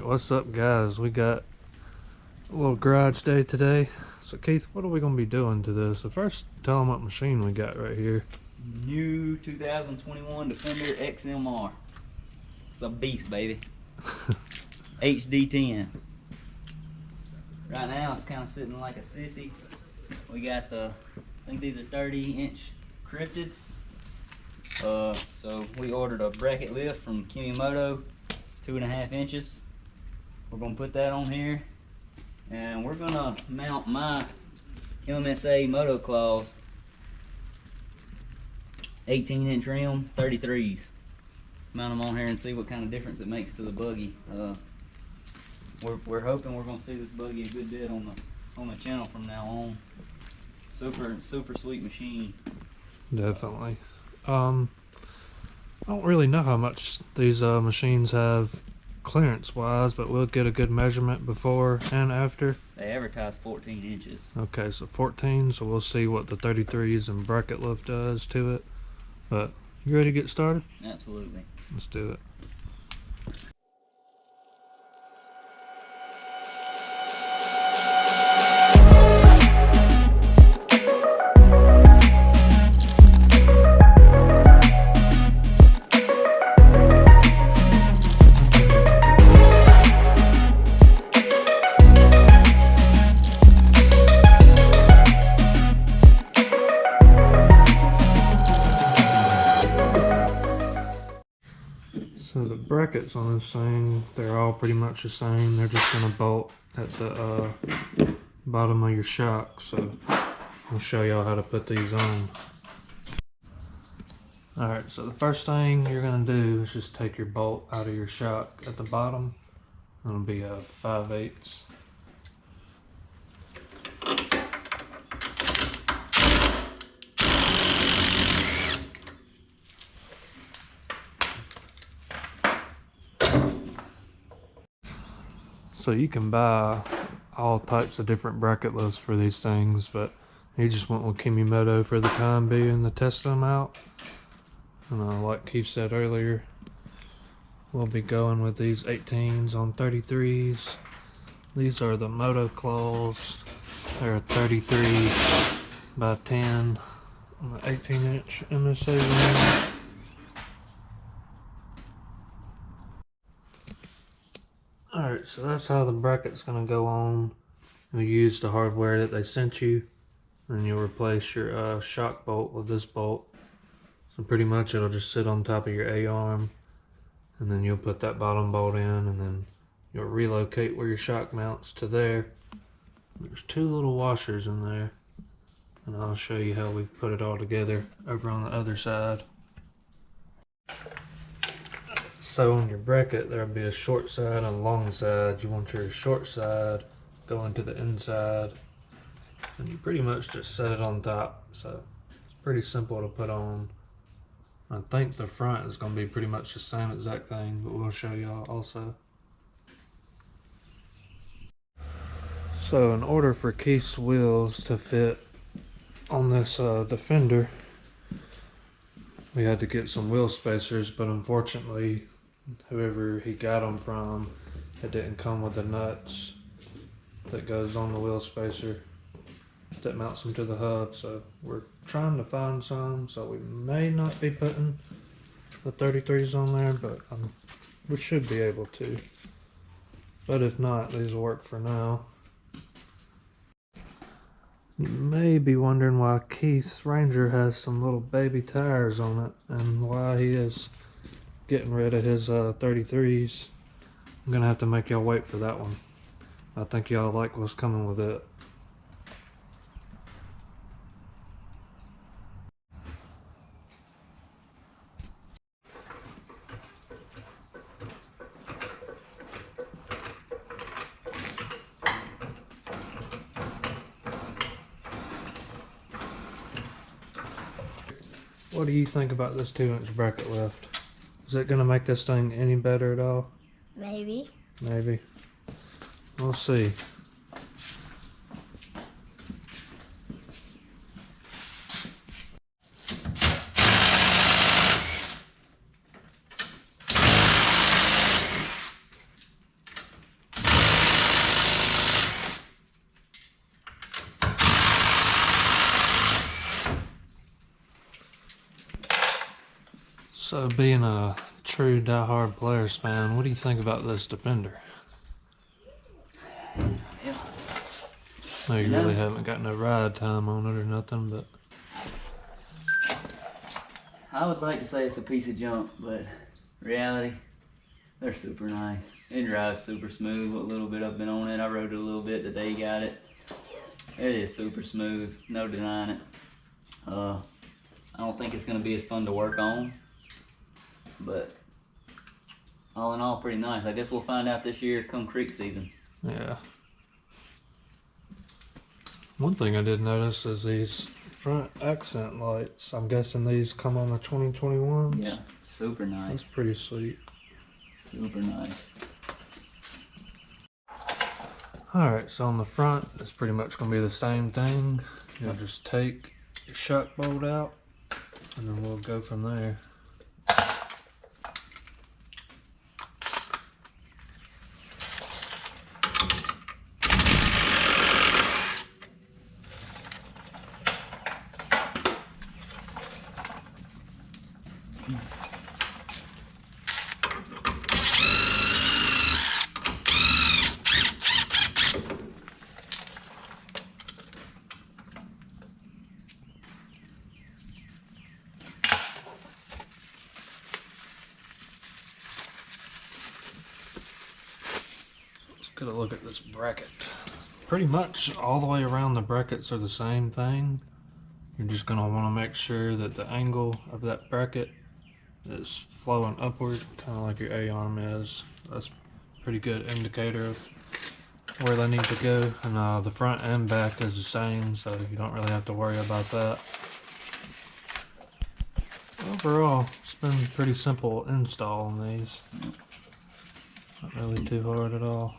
Alright, what's up guys? We got a little garage day today. So Keith, what are we going to be doing to this? So first, tell them what machine we got right here. New 2021 Defender Xmr. It's a beast, baby. HD10. Right now it's kind of sitting like a sissy. We got the, I think these are 30-inch cryptids. So we ordered a bracket lift from Kemimoto, 2.5 inches. We're gonna put that on here, and we're gonna mount my MSA Moto Claws 18-inch rim 33s. Mount them on here and see what kind of difference it makes to the buggy. We're hoping we're gonna see this buggy a good bit on the channel from now on. Super sweet machine. Definitely. I don't really know how much these machines have clearance wise, but we'll get a good measurement before and after. They advertise 14 inches. Okay, so 14, so we'll see what the 33s and bracket lift does to it. But you ready to get started? Absolutely. Let's do it. So the brackets on this thing, they're all pretty much the same. They're just gonna bolt at the bottom of your shock. So I'll show y'all how to put these on. Alright, so the first thing you're gonna do is just take your bolt out of your shock at the bottom. It'll be a 5/8. So you can buy all types of different bracket lifts for these things, but you just went with Kemimoto for the time being to test them out. And like Keith said earlier, we'll be going with these 18s on 33s. These are the Moto Claws. They're a 33 by 10 on the 18-inch MSA rim. Alright, so that's how the bracket's going to go on. You'll use the hardware that they sent you, and you'll replace your shock bolt with this bolt. So pretty much it'll just sit on top of your A-arm, and then you'll put that bottom bolt in, and then you'll relocate where your shock mounts to there. There's two little washers in there, and I'll show you how we put it all together over on the other side. So on your bracket there'll be a short side and a long side. You want your short side going to the inside, and you pretty much just set it on top. So it's pretty simple to put on. I think the front is going to be pretty much the same exact thing, but we'll show y'all also. So in order for Keith's wheels to fit on this Defender, we had to get some wheel spacers, but unfortunately whoever he got them from, it didn't come with the nuts that goes on the wheel spacer that mounts them to the hub. So we're trying to find some, so we may not be putting the 33s on there, but we should be able to. But if not, these will work for now. You may be wondering why Keith's Ranger has some little baby tires on it, and why he is getting rid of his 33s. I'm gonna have to make y'all wait for that one. I think y'all like what's coming with it. What do you think about this 2-inch bracket lift? Is it going to make this thing any better at all? Maybe. Maybe. We'll see. So, being a true die-hard Polaris fan, what do you think about this Defender? Yeah. No, you really haven't got no ride time on it or nothing, but I would like to say it's a piece of junk, but reality, they're super nice. It drives super smooth. What little bit I've been on it, I rode it a little bit the day you got it. It is super smooth, no denying it. I don't think it's gonna be as fun to work on, but all in all, pretty nice. I guess we'll find out this year come creek season. yeah. One thing I did notice is these front accent lights. I'm guessing these come on the 2021s. Yeah, super nice. That's pretty sweet. Super nice. Alright, so on the front, it's pretty much going to be the same thing. You'll just take your shock bolt out, and then we'll go from there. Get a look at this bracket. Pretty much all the way around the brackets are the same thing. You're just going to want to make sure that the angle of that bracket is flowing upward, kind of like your A-arm is. That's a pretty good indicator of where they need to go. And the front and back is the same, so you don't really have to worry about that. Overall, it's been a pretty simple install on these. Not really too hard at all.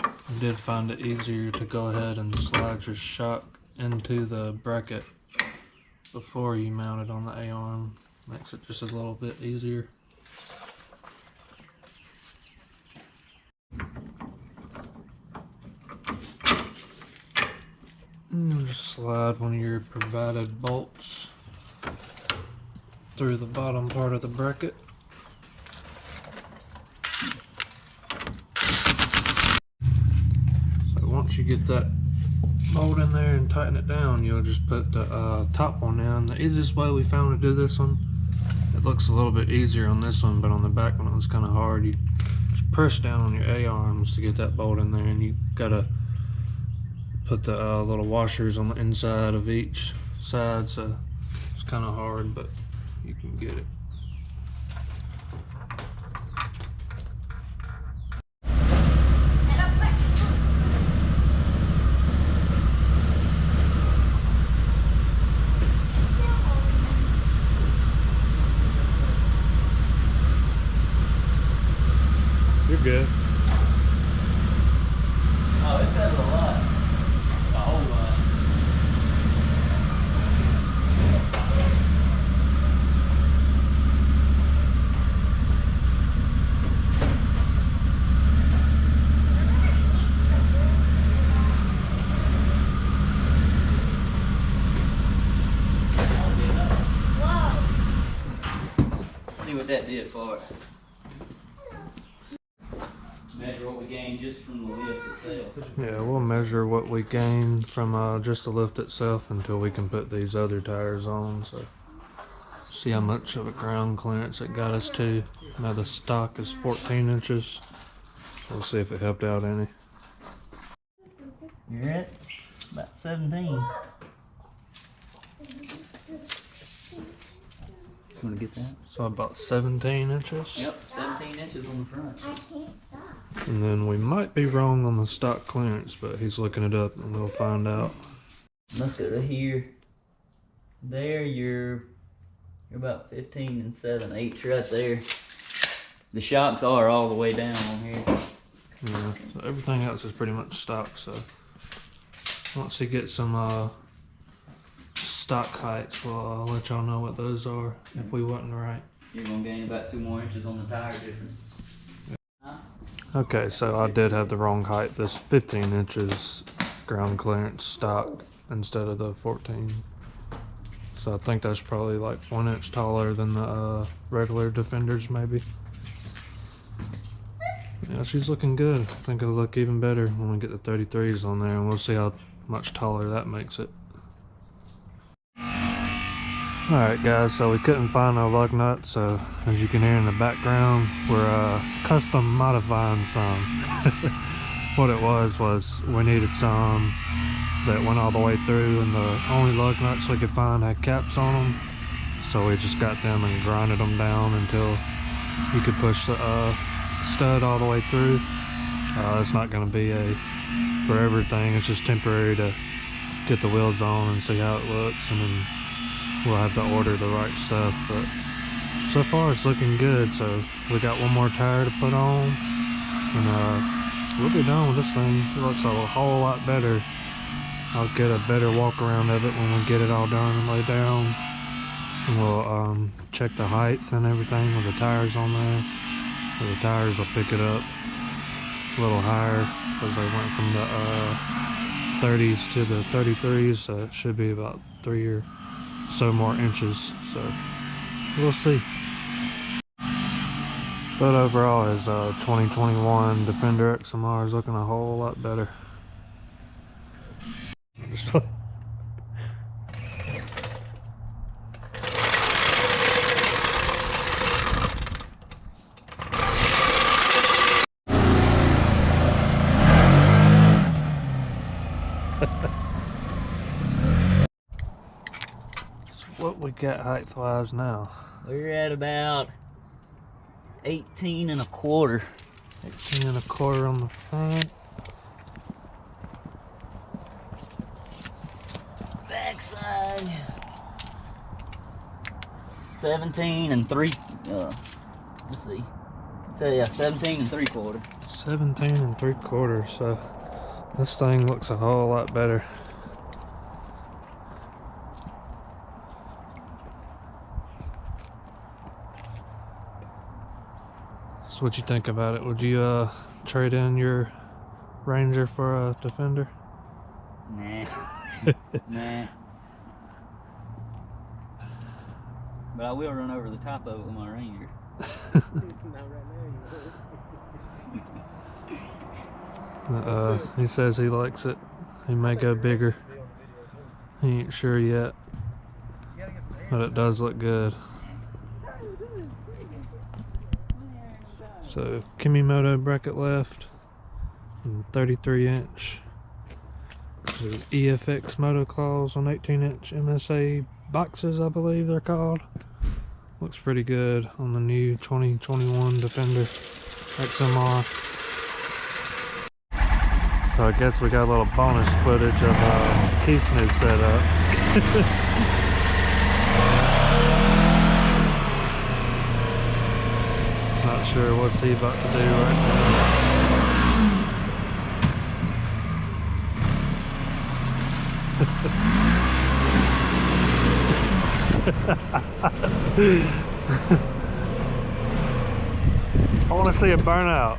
I did find it easier to go ahead and slide your shock into the bracket before you mount it on the A-arm. Makes it just a little bit easier. And just slide one of your provided bolts through the bottom part of the bracket. Once you get that bolt in there and tighten it down, you'll just put the top one in. The easiest way we found to do this one, it looks a little bit easier on this one, but on the back one it was kind of hard. You just press down on your A-arms to get that bolt in there, and you gotta put the little washers on the inside of each side, so it's kind of hard, but you can get it. You're good. Oh, it says a lot. A whole lot. Whoa. See what that did for it. Measure what we gained just from the lift itself. Yeah, we'll measure what we gain from just the lift itself until we can put these other tires on. So, see how much of a ground clearance it got us to. Now the stock is 14 inches. We'll see if it helped out any. You're at about 17. You want to get that? So about 17 inches. Yep, 17 inches on the front. I can't stop. And then we might be wrong on the stock clearance, but he's looking it up and we'll find out. Let's go to here. There, you're about 15 7/8 right there. The shocks are all the way down on here. Yeah, so everything else is pretty much stock, so once we get some stock heights, we'll let y'all know what those are if we wasn't right. You're gonna gain about 2 more inches on the tire difference. Okay, so I did have the wrong height. This 15 inches ground clearance stock instead of the 14. So I think that's probably like 1 inch taller than the regular Defenders, maybe. Yeah, she's looking good. I think it'll look even better when we get the 33s on there, and we'll see how much taller that makes it. Alright guys, so we couldn't find no lug nuts, so as you can hear in the background, we're custom modifying some. What it was we needed some that went all the way through, and the only lug nuts we could find had caps on them. So we just got them and grinded them down until you could push the stud all the way through. It's not going to be a forever thing, it's just temporary to get the wheels on and see how it looks, and then we'll have to order the right stuff. But so far it's looking good. So we got one more tire to put on, and we'll be done with this thing. It looks a whole lot better. I'll get a better walk around of it when we get it all done and laid down. And we'll check the height and everything with the tires on there. So the tires will pick it up a little higher because they went from the 30s to the 33s, so it should be about 3 or so more inches. So we'll see. But overall, his 2021 Defender Xmr is looking a whole lot better. What we got height wise now? We're at about 18 1/4. 18 1/4 on the front. Backside 17 3. Let's see. So yeah, 17 3/4. 17 3/4. So this thing looks a whole lot better. So what you think about it? Would you trade in your Ranger for a Defender? Nah. Nah. But I will run over the top of it with my Ranger. Not right now, He says he likes it. He may go bigger. He ain't sure yet. But it does look good. So Kemimoto bracket left, and 33 inch. The EFX moto claws on 18 inch MSA boxes, I believe they're called. Looks pretty good on the new 2021 Defender Xmr. So I guess we got a little bonus footage of Keith's new setup. Not sure what's he about to do right now. I want to see a burnout.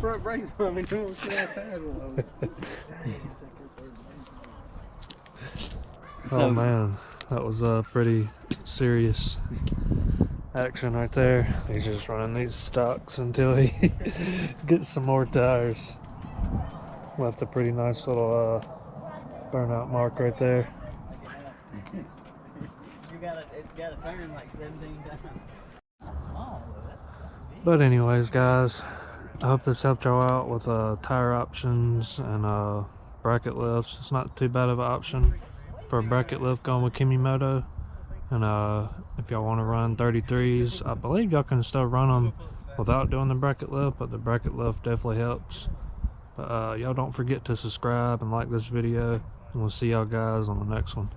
front brakes on me, don't see that tire low. Oh man, that was a pretty serious action right there. He's just running these stocks until he gets some more tires. Left a pretty nice little burnout mark right there. It's got to turn like 17 times. But anyways, guys, I hope this helped y'all out with tire options and bracket lifts. It's not too bad of an option for a bracket lift going with Kemimoto. And if y'all want to run 33s, I believe y'all can still run them without doing the bracket lift, but the bracket lift definitely helps. But y'all don't forget to subscribe and like this video, and we'll see y'all guys on the next one.